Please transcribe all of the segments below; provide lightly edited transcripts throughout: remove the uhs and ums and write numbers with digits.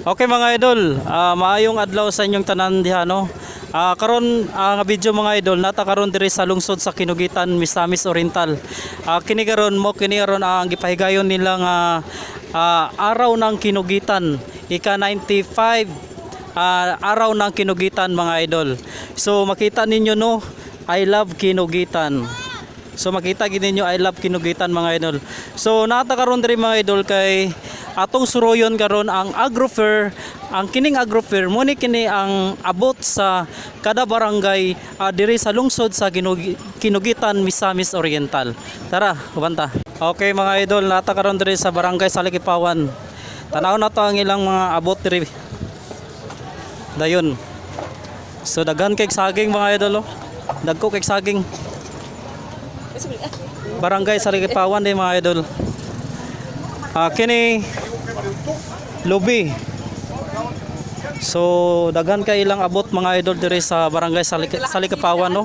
Okay mga idol, maayong adlaw sa inyong tanan diha no. Karon nga video mga idol nata karon diri sa lungsod sa Kinugitan, Misamis Oriental. Kini karon ang gipahigayon nila nga araw ng Kinugitan, ika 95 araw ng Kinugitan mga idol. So makita ninyo no, I love Kinugitan. So makita gid ninyo I love Kinugitan mga idol. So nata karon diri mga idol kay atong suroyon karon ang agrofair. Ang kining agrofair mo ni kini ang abot sa kada barangay diri sa lungsod sa Kinugitan, Misamis Oriental. Tara, ubanta. Okay mga idol, nata karon diri sa barangay Salikipawan. Tanaw na to ang ilang mga abot diri. Dayon. So daghan kay saging mga idol oh. Dagko kay saging. Barangay Salikipawan din mga idol. Kini lobby. So daghan kay ilang abot mga idol diri sa barangay Salikipawan no.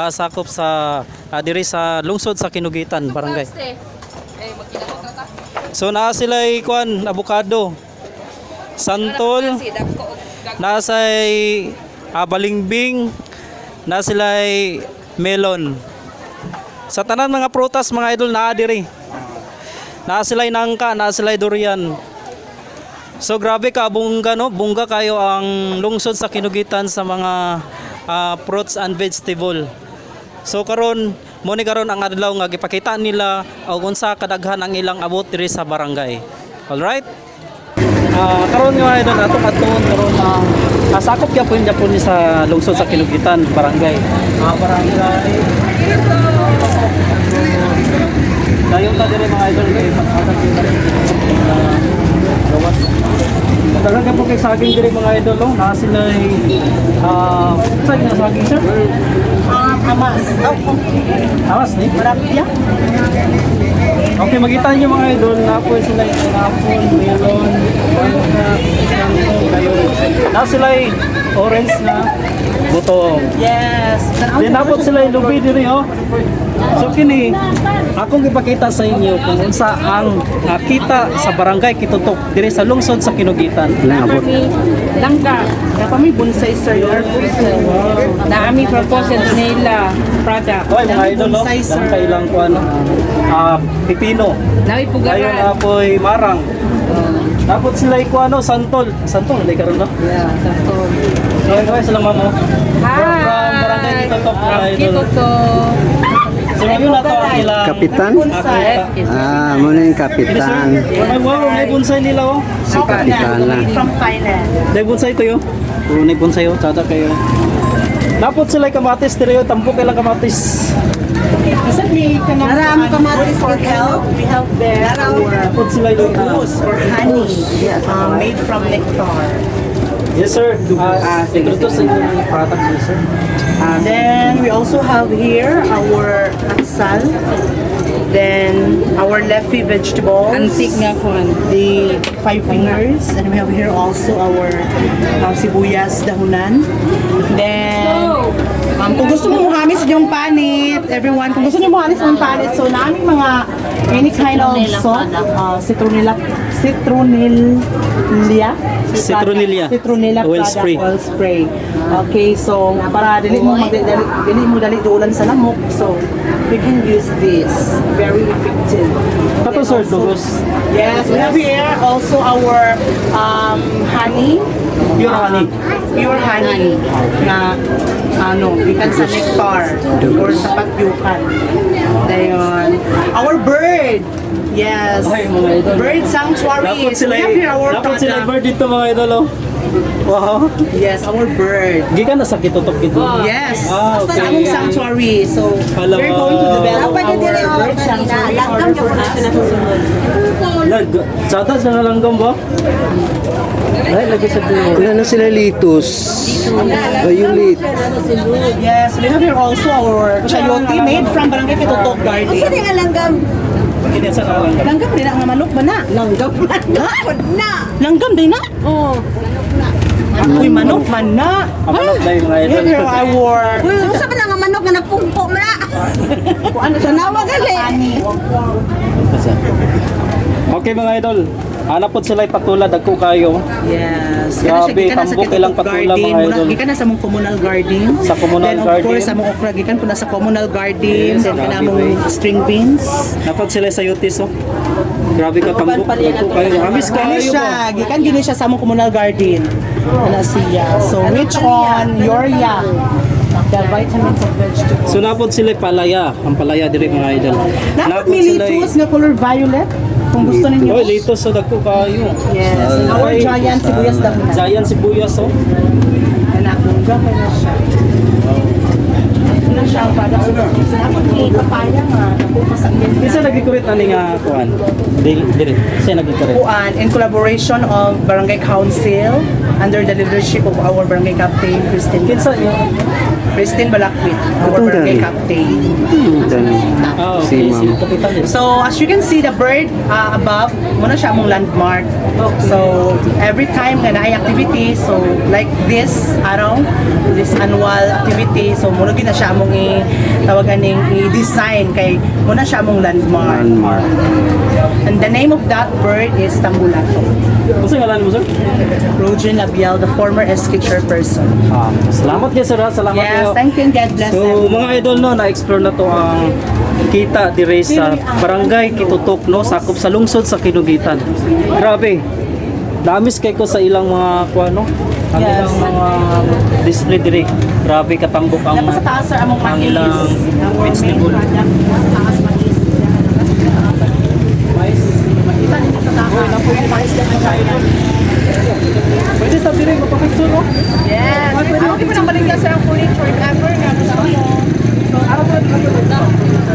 Sakop sa diri sa lungsod sa Kinugitan barangay. So naa sila'y kuan avocado, santol, nasa'y balingbing, na sila'y melon. Sa tanan mga prutas mga idol naa diri. Naa sila'y nangka, naa sila'y durian. So grabe ka bungga no, bungga kayo ang lungsod sa Kinugitan sa mga fruits and vegetable. So karon mo ni karon ang adlaw nga gipakita nila og unsa kadaghan ang ilang abot diri sa barangay. All right? Karon nga idol ato katon karon sakop gyapon ni sa lungsod sa Kinugitan barangay. Barangay dayon ta diri mga idol kay pag-asat gawas. Talaga po kay saging diri mga idol no, na sila sa saging sir. Amas. Amas ni Marapia. Okay, makita niyo mga idol na po sila apple, melon, na sila orange na butong. Yes. Then napot sila lubi diri oh. So kini akong ipakita sa inyo kung unsa ang kita sa barangay Kitutok diri sa lungsod sa Kinugitan. Langka, kami bonsai sir. Naami proposal nila product. Oy mga idol no, ang kailang kuan pipino. Nawi pugaran. Dayon apoy marang. Dapat sila ikuan no, santol. Santol dai karon no. Yeah, santol. So sila mamo. Hi. From barangay Kitutok mga idol. Kitutok. So yun na to ang ilang Kapitan? Muna yung kapitan. Wow, may bonsai nila oh. Si kapitan lang. From Thailand. May bonsai to yo. May bonsai oh, tata kayo. Dapat sila kamatis diri yo, tampo kay lang kamatis. Naram kamatis for health. We have there Dapat sila yung juice or honey made from nectar. Yes sir. Sekreto sa inyong product niyo sir. Then we also have here our atsal. Then our leafy vegetables. Antik nga kuan. The five fingers. And we have here also our sibuyas dahunan. Then kung gusto mo hamis yung panit, everyone, kung gusto niyo mo hamis ng panit, so namin mga any kind of sauce, citronella Oil spray. oil spray. Okay, so para dili mo dali dulan sa lamok, so we can use this. Very effective. Kato sir, dugos. Yes, we have here also our honey. Pure honey. Pure honey na gikan sa nectar or sa patyukan. Dayon. Our bird. Yes. Ay, mga idol. Bird sanctuary. Dapat sila We have here our dapat sila product. bird dito mga idol oh. Wow. Yes, our bird. Gikan na sa Kitutok dito. Yes. Okay. Sa among sanctuary. So, Hello. we're going to develop Dapat yung dili, our bird sanctuary in order for us to Chata sa langgam ba? Ay, lagi sa dulo. Wala na sila litos. Violet. Yes, we have here also our chayote made from Barangay Kitutok Garden. Saan yung alanggam? Kini sa langgam. Langgam din ang manok ba na? Langgam man na? Na! Langgam din na? Oo. Uy, manok man na. Ako na yung mga We have here idol. our... Uy, usa pa na nga manok nga nagpungpo mo na! Ano Tanawa gali! Okay mga idol, hanap po sila patulad ako kayo. Yes. Grabe, gikan na sa tambok ilang Kitutok patula, Garden. mga idol. Gikan na sa mong communal garden. Sa communal Then garden. of course, sa mong okra, gikan po na sa communal garden. Yes, Then grabe, kanamong bay. string beans. Dapat sila sa yutis oh. Grabe ka tambok ako kayo. Amis Ano kayo siya? ba? Gikan gini siya sa mong communal garden. Ano siya? So which one? Urea. The vitamins of vegetables. So napod sila palaya, ang palaya diri mga idol. Dapat may litus nga color violet. Kung gusto ninyo. Oy, litos so dagko kayo. Yes. Our giant sibuyas dahon. Giant sibuyas oh. Anak, gawin na siya. Ano siya ang product? Dapat may papaya nga. Napupas ang Isa nagikurit ani nga kuan. Diri. Siya nagikurit. Kuan in collaboration of Barangay Council under the leadership of our Barangay Captain Kinsa niyo? Christine Balakwit, our Katong Barangay gani. Captain. Dan. Ah, Si okay. ma'am. Si kapitan din. So as you can see the bird above, muna siya among landmark. So every time nga naay activity, so like this araw, this annual activity, so muna gina siya among tawagan ning i-design kay muna siya among landmark. Landmark. And the name of that bird is Tambulato. Unsa ngalan mo sir? Roger Labial, the former SK chairperson. Salamat kayo sir. Salamat Yes, kayo. thank you and God bless So everyone. mga idol no, na-explore na to ang kita dire sa Barangay Kitutok no, sakop sa lungsod sa Kinugitan. Grabe. Damis kay ko sa ilang mga kuano, ang Yes. ilang mga display dire. Grabe katambok ang Dapat sa taas sir among ang mais. ilang Our main vegetable. product, sa taas mais. Makita ninyo sa taas. Mais na ang China. Pwede sa dire magpa-picture no? Yes. Ako di mo nang baligyan sir ang furniture ever nga gusto mo. So, ako po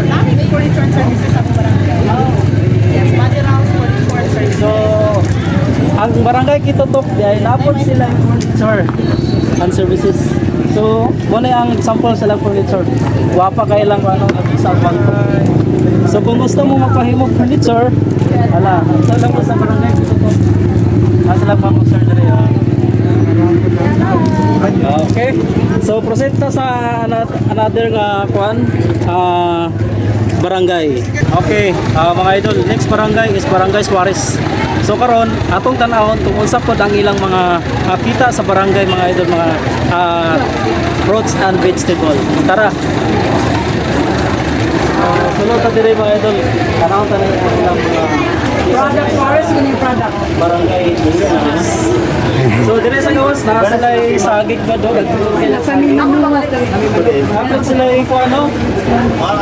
namin furniture and services sa barangay. Yes, Mother House furniture and services. So, ang barangay Kitutok ay napon sila yung furniture and services. So, muna ang example sila furniture. Guwapa kayo lang ano, sa bangko. So, kung gusto mo magpahimog furniture, ala, ito lang po sa barangay Kitutok. Nasa lang pa mo sir dali. Okay. So, proceed ta sa another nga kuan barangay. Okay, mga idol, next barangay is Barangay Suarez. So karon atong tan-awon tungkol sa pod ang ilang mga kita sa barangay mga idol, mga fruits and vegetable. Tara. Sulod ta dire mga idol. Tanawon ta ang ilang mga Product Suarez, yun yung product. barangay Suarez. So dire sa gawas na sila sagig ba do? Dapat sila ko ano?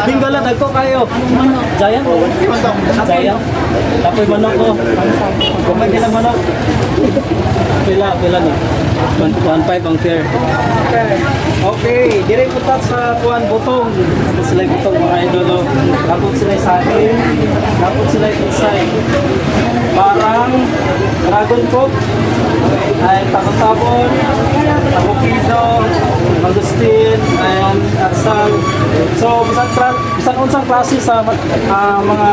Tinggalan nagko kayo. Giant. Giant. Tapoy manok ko. Kumay kailang manok. Pila ni. 1.5 ang fair. Okay, dire po sa kuan butong. Tapos sila butong mga idolo. Tapos sila saging. Tapos sila insay. Parang dragon fruit. Ay takot-sabon, avocado, mangustin, and arsal. So, bisan unsang klase sa mga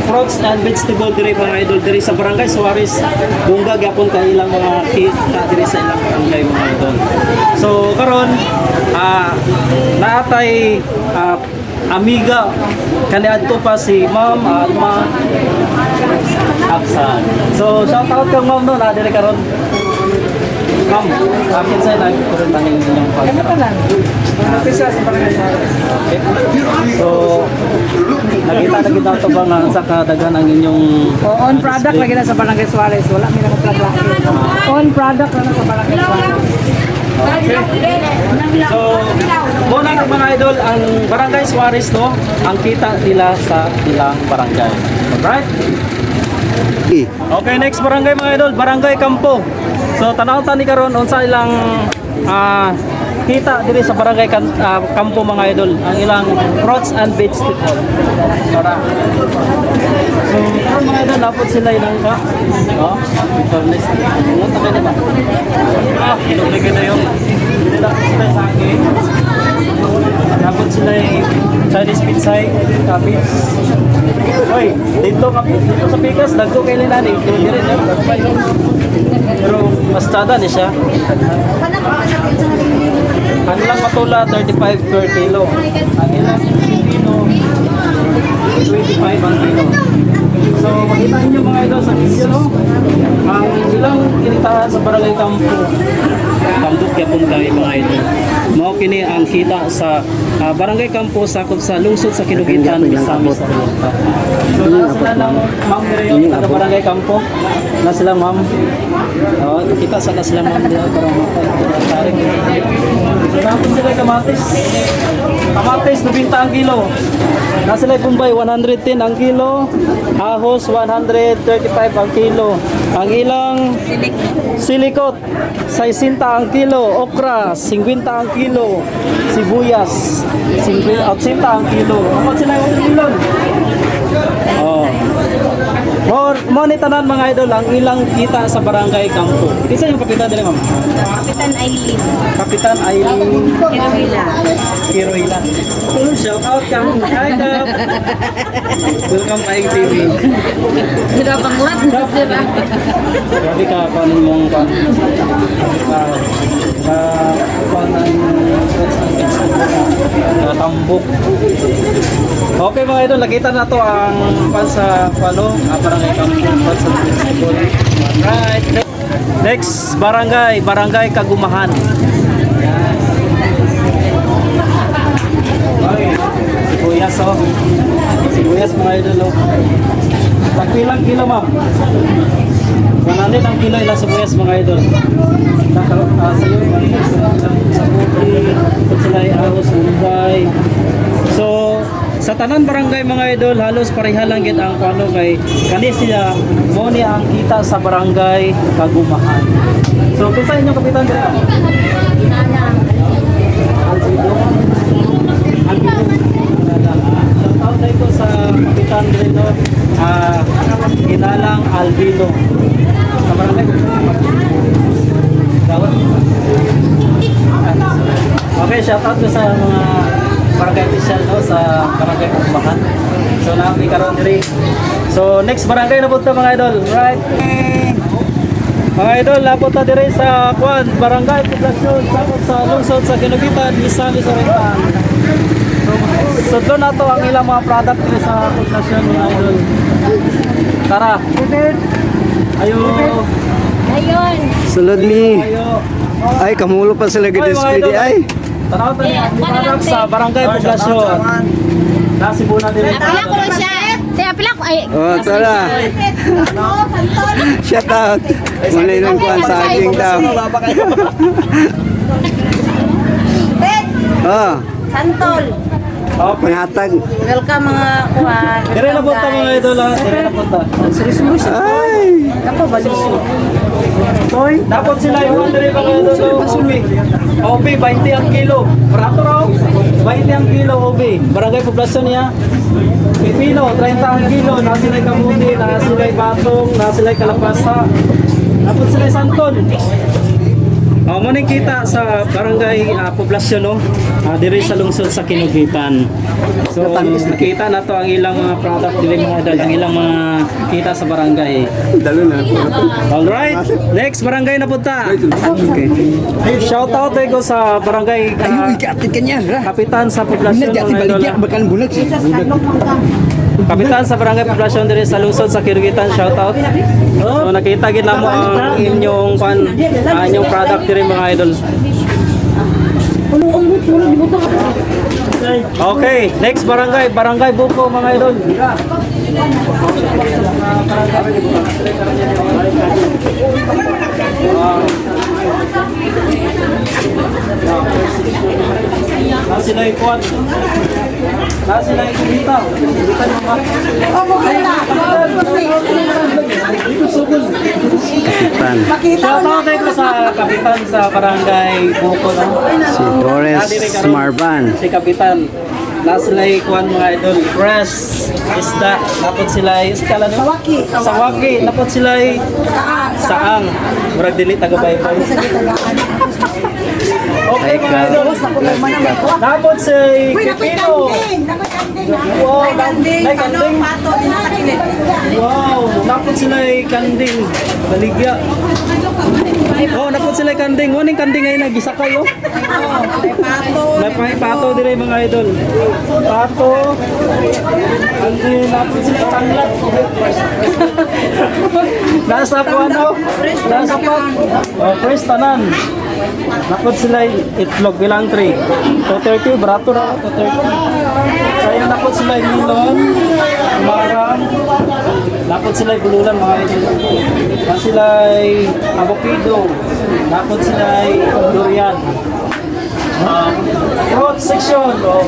fruits and vegetable diri mga idol diri sa Barangay Suarez. Bungga gyapon kay ilang mga kita diri sa ilang barangay mga idol. So, karon naatay amiga kaniadto pa si Ma'am Alma Aksan. So, shout out kang Ma'am no, na diri karon. Ma'am, akin sa nagkuron taning inyong pagkaroon. Napisa sa barangay Suarez. Okay. So, nakita na kita ito ba nga sa kadagan ang inyong On product lagi na sa barangay Suarez. Wala may naman plug. On product na sa barangay Suarez. So, muna ng mga idol, ang Barangay Suarez no, ang kita nila sa ilang barangay. Alright? Okay, next barangay mga idol, Barangay Campo. So, tanaw-tan ni karon unsa ilang kita diri sa Barangay Campo mga idol, ang ilang fruits and vegetables. Tara. So, karon mga idol, napod sila ilang ka. Oh, fairness. Munta kayo na ba? Kinugligay na yun. Hindi na sila sa akin. Napod sila yung Chinese pizza, cabbage. Hoy, dito sa Pikas, dagko kay Linani. Hindi rin, pero mas tada ni siya. Ang ilang patula, 35 per kilo. Ang ilang pipino, 25 ang kilo. So makita niyo mga idol sa video no. Ang ilang kinita sa Barangay Kampo. Kampo Yapon kay mga idol. Mao kini ang kita sa Barangay Kampo sakop sa lungsod sa Kinugitan, Misamis Oriental. So na sila ng ma'am Miriam taga Barangay Kampo. Na sila ma'am. Oh, kita sa sila ma'am dito para makasaring. Tapos sila kamatis. Kamatis 90 ang kilo. Na sila Bombay 110 ang kilo. Ahos 135 ang kilo. Ang ilang silikot 60 ang kilo, okra 50 ang kilo, sibuyas 80 ang kilo. Ano sila yung kilo? Oh. Mo ni tanan mga idol ang ilang kita sa Barangay Kampo. Kisa yung kapitan nila ma'am? Kapitan Aileen. Kapitan Aileen Kiruila. Kiroila. Shout out kang hi Kap. Welcome Paing TV. Sudah panglat. Grabe ka paano mong tambok. Okay mga idol, nakita na to ang pan sa Barangay Kampo pan sa festival. Right. Next Barangay Kagumahan. Okay. Sibuyas oh. Sibuyas mga idol oh. Pagpilang kilo ma'am? 100 ang kilo ilang sibuyas mga idol. Sa iyo, sa buki, sila ahos, ulay. So, sa tanan barangay mga idol, halos pareha lang gid ang kuano kay kani siya mo ni ang kita sa Barangay Kagumahan. So, kung sa inyong kapitan dito? Shout out ko sa kapitan dito. Ginalang Albino. Sa Barangay Okay, shout out ko sa mga barangay official no, sa Barangay Kagumahan. So naami karon diri. So next barangay na punta mga idol, right? Mga idol, napunta diri sa Barangay Poblasyon sa lungsod sa Kinugitan, Misamis Oriental. So doon na to ang ilang mga product diri sa Poblasyon mga idol. Tara. Ayo. Ayun. Sulod mi. Ayo. Ay, kamulo pa sila gid speedy ay. Tanaw tayo ang product sa Barangay Poblasyon. Nasibo na diri. Apila ko siya. Apila ko. Ay. Oh, tara. Shout out. Muna ilang kuhan sa aking daw. Oh, Santol. Okay. pangatag. Welcome mga kuhan. Dire na punta mga idol ha. Dire na punta. Ay, Ako ba liso? Toy, dapat sila yung dire mga idol. Obi, 20 ang kilo. Barato raw. 20 ang kilo, Obi. Barangay Poblasyon niya. Pipino, 30 ang kilo. Nasa sila'y kamuti, nasa sila'y batong, nasa sila'y kalapasa. Dapat sila'y santon. Maning kita sa Barangay Poblasyon no. Diri sa lungsod sa Kinugitan. So nakita na to ang ilang mga product dili mga idol, ang ilang mga kita sa barangay. dalo na. All right. Next barangay na punta. Okay. Shout out ko sa barangay Ayo, ikatid kanya. kapitan sa poblasyon Hindi, mga idol. baligya, bakan bulag siya. Kapitan sa barangay poblasyon diri sa lungsod sa Kinugitan. Shout out. So nakita gid namo ang inyong inyong product diri mga idol. Okay, next Barangay Buko mga idol. Sila ikuan. Sila ikita. Ikita nyo ba? Kapitan. Shout out ko sa kapitan sa barangay Buko. Si Torres Marban. Si kapitan. Sila ikuan mga idol. Fresh isda. Napot sila iskala no? Sawaki. Napot sila saang. Murag dili taga-baybay. Okay mga idol. Napot si Pipino. Wow, Kanding, nay kanding. pato, din sa kilid. Wow, napot sila kanding. Baligya. Oh, napot sila kanding. Waning kanding ay nagisa kayo. May pato. May pato dire mga idol. Pato. Kanding napot sila tanglad. Nasa po ano? Nasa po. Oh, fresh tanan. Napot sila itlog bilang 3. 230 barato na 230. Kaya napot sila milon, marang. Napot sila bululan mga idol. Napot sila avocado. Napot sila durian. Fruit section. Oh.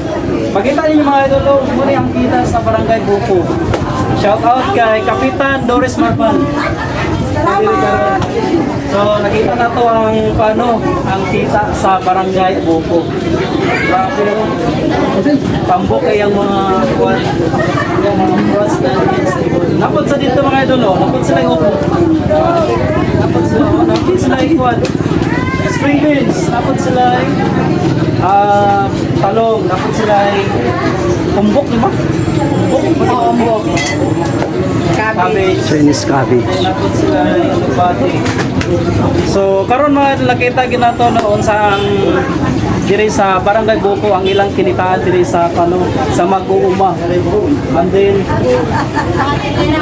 Makita ninyo mga idol, oh, muna ang kita sa Barangay Buko. Shout out kay Kapitan Doris Marpan. So nakita na to ang paano ang kita sa Barangay Buko. Grabe naman. Tambok kay ang mga kuwan, yung mga fruits na vegetable. Napot sa dito mga idol, oh. Napot sila yung upo. Napot sila yung kuwan. Spring beans, napot sila yung talong, napot sila yung umbok, di ba? Umbok. Cabbage. Chinese cabbage. Napot sila yung bati. So, karon mga nakita ginato noon sa ang diri sa Barangay Buko ang ilang kinitaan diri sa sa Mag-uuma. And then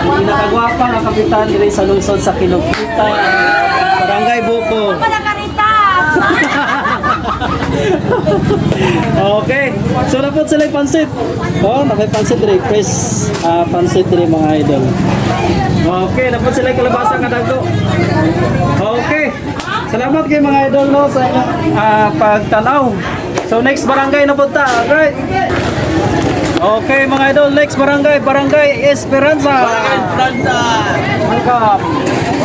pinakagwapa nga kapitan diri sa lungsod sa Kinukita, Barangay Buko. Okay. So napot sila yung pansit. Oh, nakay pansit diri, fresh pansit diri mga idol. Okay, napot sila yung kalabasa nga dagko. Okay. Salamat kay mga idol no sa inyong pagtanaw. So next barangay na punta. Alright. Okay mga idol, next barangay, Barangay Esperanza. Welcome.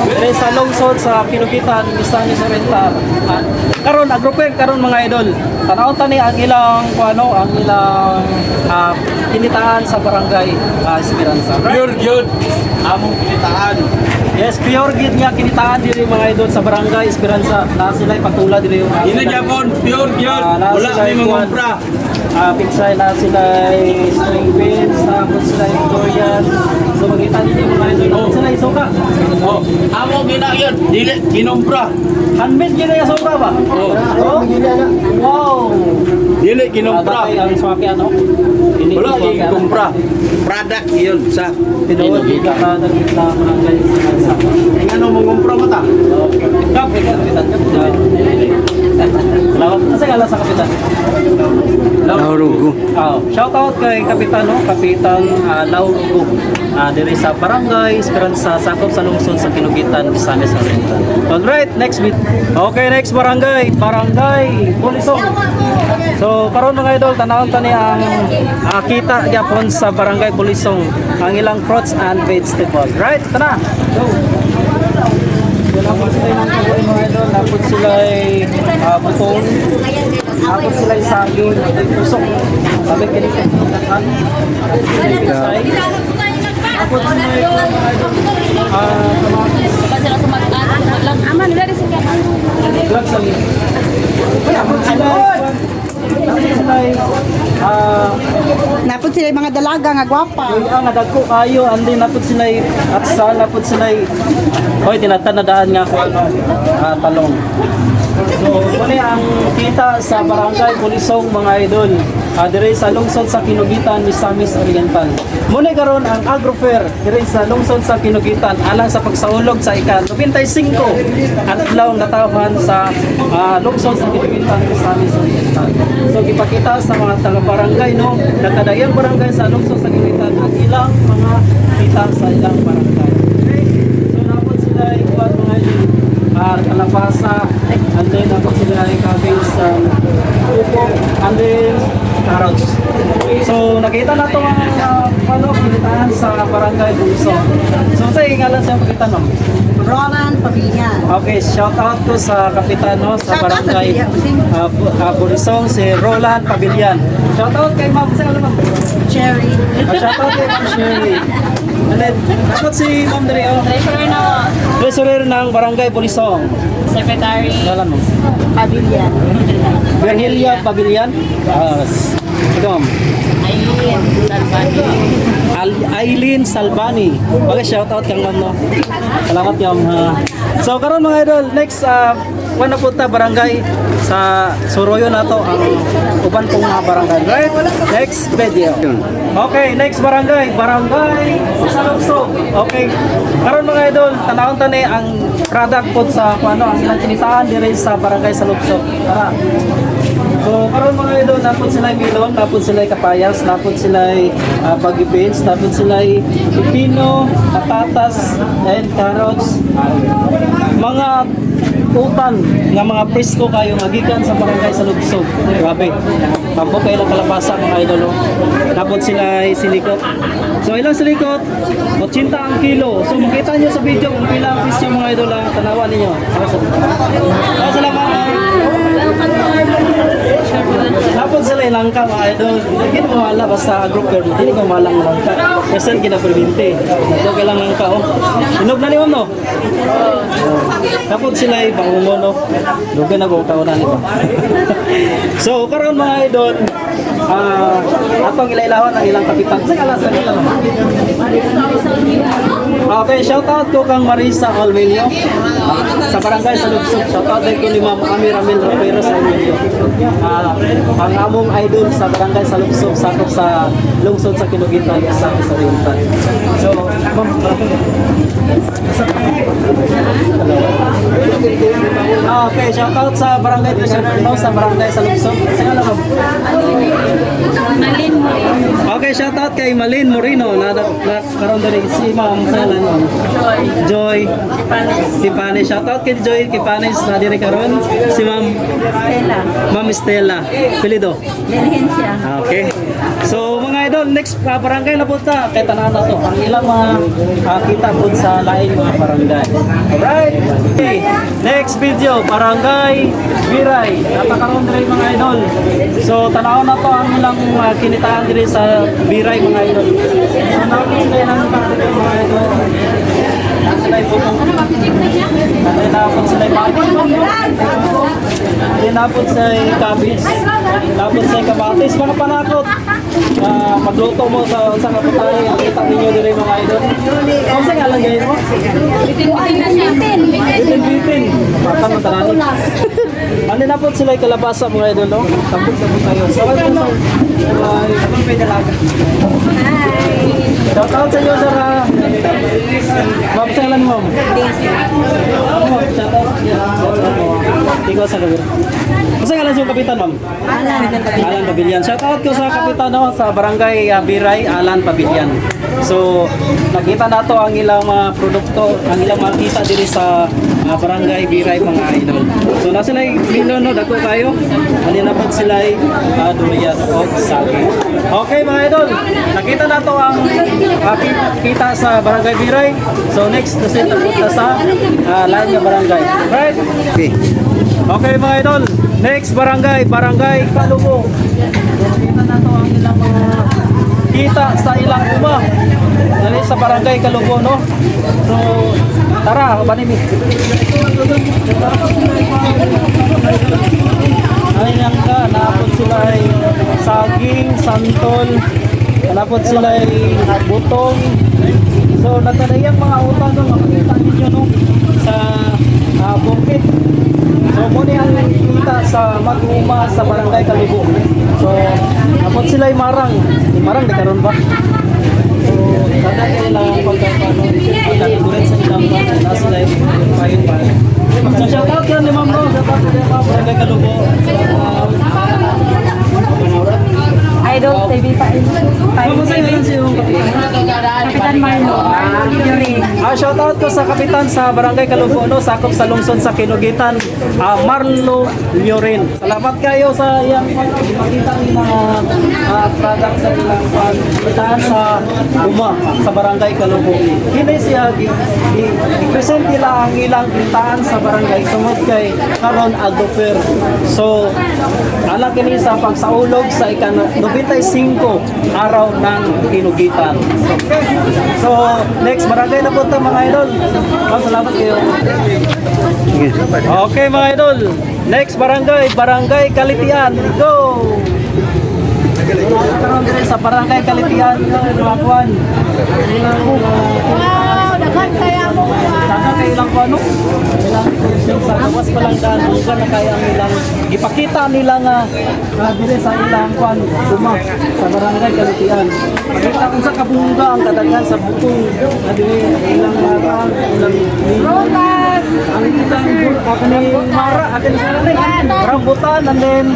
Diri sa lungsod sa Kinukitan, Misamis Oriental. Karon agruper karon mga idol. Tanaw tani ang ilang ang ilang kinitaan sa Barangay Esperanza. Pure good. Among kinitaan. Yes, pure gid nga kinitaan diri mga idol sa Barangay Esperanza. Na sila patula diri yung Ina Japon, pure good. Wala kami mangumpra. pizza na sila string beans, tapos sila durian. So makita niyo yung mga idol. Tapos sila suka. Oh, amo gina yun. Dili kinumpra. Handmade yun yung suka ba? Oh. Oh? Wow! Dili kinumpra. Dati ang swaki ano? Wala kikumpra. Product yun sa Tinuod kita ka na barangay sa ano mangumpra mo ta? Kap, kapitan. Salamat. Asa ka lang sa kapitan? Laurugo. Shout out kay Kapitan, no? Kapitan Laurugo. Diri sa Barangay Esperanza, sakop sa lungsod sa Kinugitan, Misamis Oriental. Alright, next bit. Okay, next barangay, Barangay Bulisong. So, karon mga idol, tanawon tani ang kita gyapon sa Barangay Bulisong ang ilang fruits and vegetables. Right? Tara. Go. Napot sila ng kaboy mga idol, napot sila butong, napot sila saging, pusok, sabi kinikit, napot sila drugs lagi. Napot sila Napod sila yung mga dalaga nga gwapa. nagagko kayo, andi napot sila at sa napot sila hoy tinatanadaan nga ako talong. So, muli ang kita sa Barangay Bulisong mga idol. Dire sa lungsod sa Kinugitan, Misamis Oriental. Muli karon ang Agrofair dire sa lungsod sa Kinugitan alang sa pagsaulog sa ika-95 at adlaw natawhan sa lungsod sa Kinugitan, Misamis Oriental. So gipakita sa mga taga-barangay no, nagkadayang barangay sa lungsod sa Kinugitan at ilang mga kita sa ilang barangay. Okay? So napod sila ikuan mga idol. Kalabasa, and then ako sila ay cabbage, upo, and then carrots. So nakita na ito ang kinitaan sa Barangay Bulisong. So sa ngalan siya pakita no? Roland Pabilian. Okay, shout out ko sa kapitan no, sa Shout out sa Barangay Bulisong, si Roland Pabilian. Shout out kay Ma'am sa ano Cherry. Shout out kay Ma'am Sherry. And then, dapat si Ma'am Dere, Treasurer ng Barangay Bulisong. Secretary Ngalan mo? Pabilian. Virgilia Pabilian. Ito ma'am. Aileen Salbani. Okay, shout out kang ma'am no. Salamat ma'am. So karon mga idol, next na punta barangay sa Suroyo na to ang uban pong mga barangay. Right? Next video. Okay, next barangay Salugso. Okay. Karon mga idol, tanawon tani ang product pod sa ano ang ilang kinitaan dire sa barangay Salugso. Tara. So, karon mga idol, napod sila milon, napod sila kapayas, napod sila baggy beans, napod sila pipino, patatas, and carrots. Mga utan nga mga presko kayo magikan sa barangay sa Lugsog. Grabe. Tampo kayo lang kalabasa mga idol. Napod sila silikot. So, ilang silikot? 80 ang kilo. So, makita nyo sa video kung ilang piso mga idol ang tanawan ninyo. Salamat. Napod sila ilang ka mga idol. Hindi mo mawala basta group girl. Hindi ko malang lang ka. Kasi kinaperminte. Ito kailang lang ka. Inog na ni Mom no? Napod sila bangungo no? Lugan na kung kaunan ito. So karon mga idol, atong ilailawan ang ilang kapitan. Sa kalasan nila no? Okay, shout out ko kang Marisa Alvelio sa barangay sa Lugsog. Shout out din ko ni Ma'am Ami Ramil Ropero sa Alvelio. Ang among idol sa barangay sa Lugsog, sakop sa lungsod sa Kinugitan sa Oriental. So, Ma'am, okay, shout out sa barangay sa barangay sa Lugsog. Sige lang, Ma'am. Okay, shout out kay Malin Moreno na karon diri si Ma'am Salan. Joy Kipane. Shout out kay Joy Kipane na diri karon si Ma'am Stella. Pilido. Okay. So mga idol, next barangay na punta kay tanan na to. Ang ilang mga kita pud sa lain mga barangay. Alright. Okay. Next video, barangay Biray. Natakaron diri mga idol. So tanaw na to ang ilang kinitaan diri sa Biray mga idol. Tanaw ko sila nang mga idol. Sila yung napot sila yung napot sa kabis, napot sa kabatis, mga panakot. Magluto mo sa kapatay, ang kita ninyo din mga idol. Kung saan nga lang gawin mo? Bitin. Matang mo tarani. Ano napot sila yung kalabasa mga idol, no? Tapos sa tayo. Sawal ko sa abang pwede lang. Shout out sa inyo, sir. Ma'am, sa ilan, Ma'am? Shout out. Ikaw sa kabila. Kasi nga lang yung kapitan, Ma'am? Alan Pavilian. Shout out ko sa kapitan no, sa barangay Biray, Alan Pavilian. So, nakita na to ang ilang mga produkto, ang ilang mga kita diri sa barangay Biray mga idol. So, nasa sila milon no, dako kayo. Ano na po sila durian o sagi. Okay mga idol, nakita na to ang kita sa barangay Biray. So, next kasi tapunta sa lain ng barangay. Right? Okay. Okay mga idol, next barangay Kalubo. Kita na to ang ilang mga kita sa ilang uma. Dali sa barangay Kalubo no. So tara, banimi. Ay lang ka, naapot sila ay saging, santol, naapot sila ay butong. So natanayang mga utang no, makikita ninyo no sa bukid. So muna ang kita sa mag-uma sa barangay Kalubo. So napot sila yung marang di karon ba? So kada kailangan pagkakano pagkakulit sa ilang na sila yung payon pa. So shout out yan ni Ma'am no, shout out kay Ma'am barangay Kalubo. Idol TV pa rin. Kapitan Marlo. Shout out ko sa kapitan sa barangay Kalubo no, sakop sa lungsod sa Kinugitan, Marlo Llorin. Salamat kayo sa iyang pagkita ng product sa ilang pagkitaan sa uma sa barangay Kalubo. Kini siya i-present nila ang ilang kitaan sa barangay tungod kay karon Adoper. So ala kini sa pagsaulog sa ika-95 araw ng Kinugitan. So next barangay na punta mga idol. Salamat kayo. Okay mga idol. Next barangay Kalitian. Go! Karon dire sa barangay Kalitian, mga kuan. Wow, daghan kaya mo. Sana kay ilang kuan no? Ilang yung sa gawas pa lang daan, bukan na kaya ang ilang ipakita nila nga dire sa ilang kuan duma sa barangay Kalitian. Pakita kung sa kabungga ang kadaghan sa butong na dire ilang marang, ilang Rokas! ang ilang kani mara akin sa rambutan and then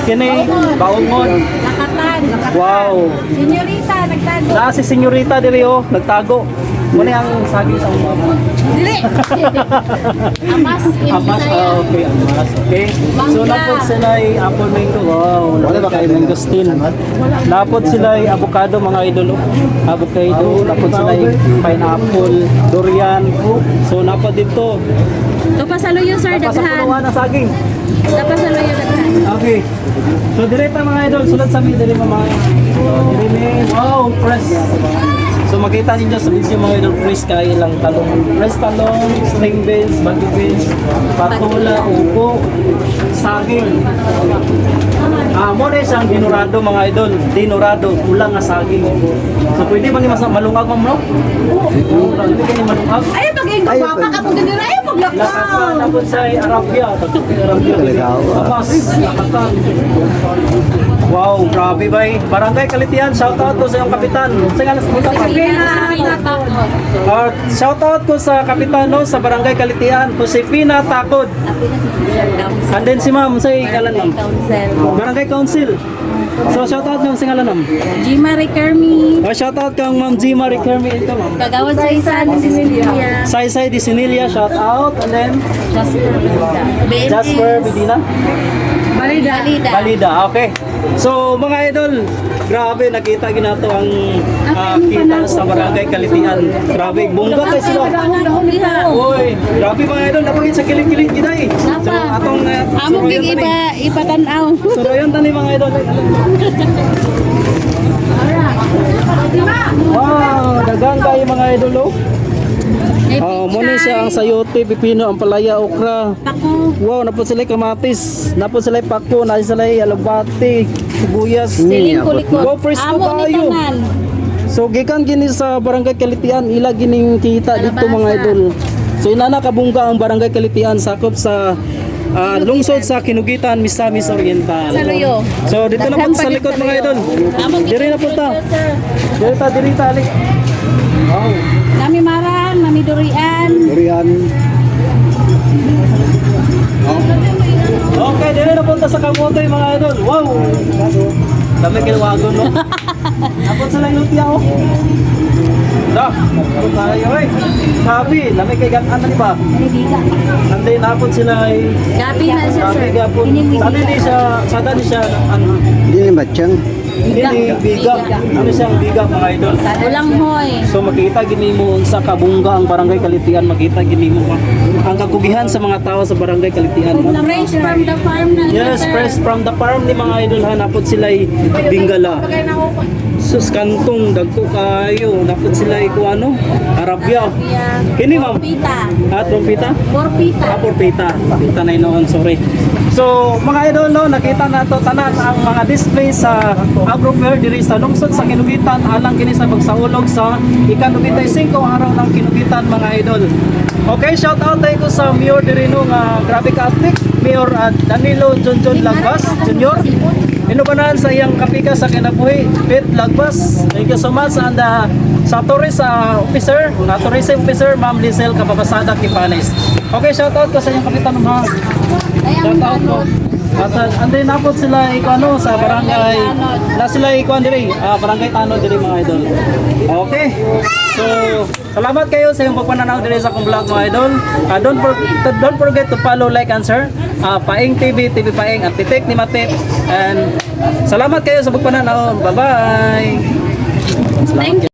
kini baongon. Nakatan. Wow. Senyorita, nagtago. Na si senyorita diri oh, nagtago. Muna ang saging sa umama. Dili. Amas. Amas, okay, amas, okay. So, Mangga. napod sila ay apple mango. Wow, wala ba kayo mangosteen? Napod sila ay avocado, mga idol. Oh. Avocado, napod sila ay pineapple, durian. So, napod dito. Ito pa sa luyo, sir, Napasa daghan. puluhan na saging. Ito pa sa luyo, daghan. Okay. So, direta mga idol, sulod sa mga mga. Wow, fresh. So makita ninyo sa video mga idol, fresh kaya lang talong. Fresh talong, string beans, bagyo beans, patola, upo, saging. Muna siyang dinurado mga idol. Dinurado, ulang nga saging. So pwede ba ni malungag mo? Pwede kayo malungag? Ay, pag-ingin ko, papa ka po ganun. Ay, Lakas paglakaw. na napod sa Arabia. Arabia. Amas, lakatan. Wow, grabe ba Barangay Kalitian, shout out ko sa iyong kapitan. Sa nga shout out ko sa kapitan no, sa Barangay Kalitian, Josefina Takod. And then si ma'am, sa ngalan ma'am. Barangay Council. So shout out nyo sa ngalan ma'am. Gima Ricarmi. Shout out kang ma'am G. Marie Kermi ito ma'am. Kagawad sa isa ni Cecilia. Saysay Disinilia, shout out. And then BNS. Jasper Bedina. Balida. Balida, okay. So mga idol, grabe nakita ginato ang kita sa Barangay Kalitian. Grabe, bungga kay sila. Oy, grabe mga idol, napagin sa kilig-kilig gina eh. So atong Amo gig iba ipatanaw. Suroyon tani mga idol. Wow, dagang kayo mga idol oh. Muna siya ang sayote, pipino, ang palaya, okra. Pako. Wow, napod sila kamatis, napod sila pako, napod sila alabati, sibuyas. Siling kulikot. Wow, fresh ko Amo ni kayo. tanan. So gikan gini sa Barangay Kalitian, ila gining kita dito Kalabasa. mga idol. So inana kabungga ang Barangay Kalitian, sakop sa lungsod sa Kinugitan, Misamis Oriental. Sa Luyo. So dito na po sa likod mga idol. Diri na po ta. Diri ta alik. Wow. Nami marang, nami durian. Okay, dili na punta sa kamote mga idol. Wow! Dami kilawagon no. Napot sa lang lutya oh. Da, napot tayo eh. Sabi, dami kay ganan ni ba? Bibiga. Nandi napot sila ay Gabi na siya, sabi sir. gapon. Sabi di siya, sada di siya ano. Hindi ni Batsyang. Hindi biga. Ano siyang biga mga idol. Ulang hoy. So makita gini mo sa kabungga ang Barangay Kalitian, makita gini mo ang kakugihan sa mga tao sa Barangay Kalitian. Fresh from the farm na. Yes, fresh from the farm ni mga idol ha, napot sila Bingala. Sus kantong dagko kayo, napot sila ko ano, Arabia. Kini ma'am? Pita. Trompita? Porpita. Porpita. Pita na noon, sorry. So, mga idol no, nakita nato tanan ang mga display sa Agro Fair diri sa lungsod sa Kinugitan alang kini sa pagsaulog sa ika-95 araw ng Kinugitan mga idol. Okay, shout out tayo ko sa Mayor diri no nga grabe ka atlik, Mayor Danilo Junjun Lagbas Jr. Inubanan sa iyang kapika sa kinabuhi, Pete Lagbas. Thank you so much and sa tourist officer, tourism officer, Ma'am Lizelle Kapapasada Kipanes. Okay, shout out ko sa iyong kapitan mga shout out ko. At andin napot sila ano sa barangay na sila ikuan diri, barangay Tano diri mga idol. Okay. So, salamat kayo sa iyong pagpananaw diri sa akong vlog mga idol. Don't forget to follow, like and share. Paing TV, TV Paing at Titik ni Matip. And salamat kayo sa pagpananaw. Bye-bye. Salamat kayo.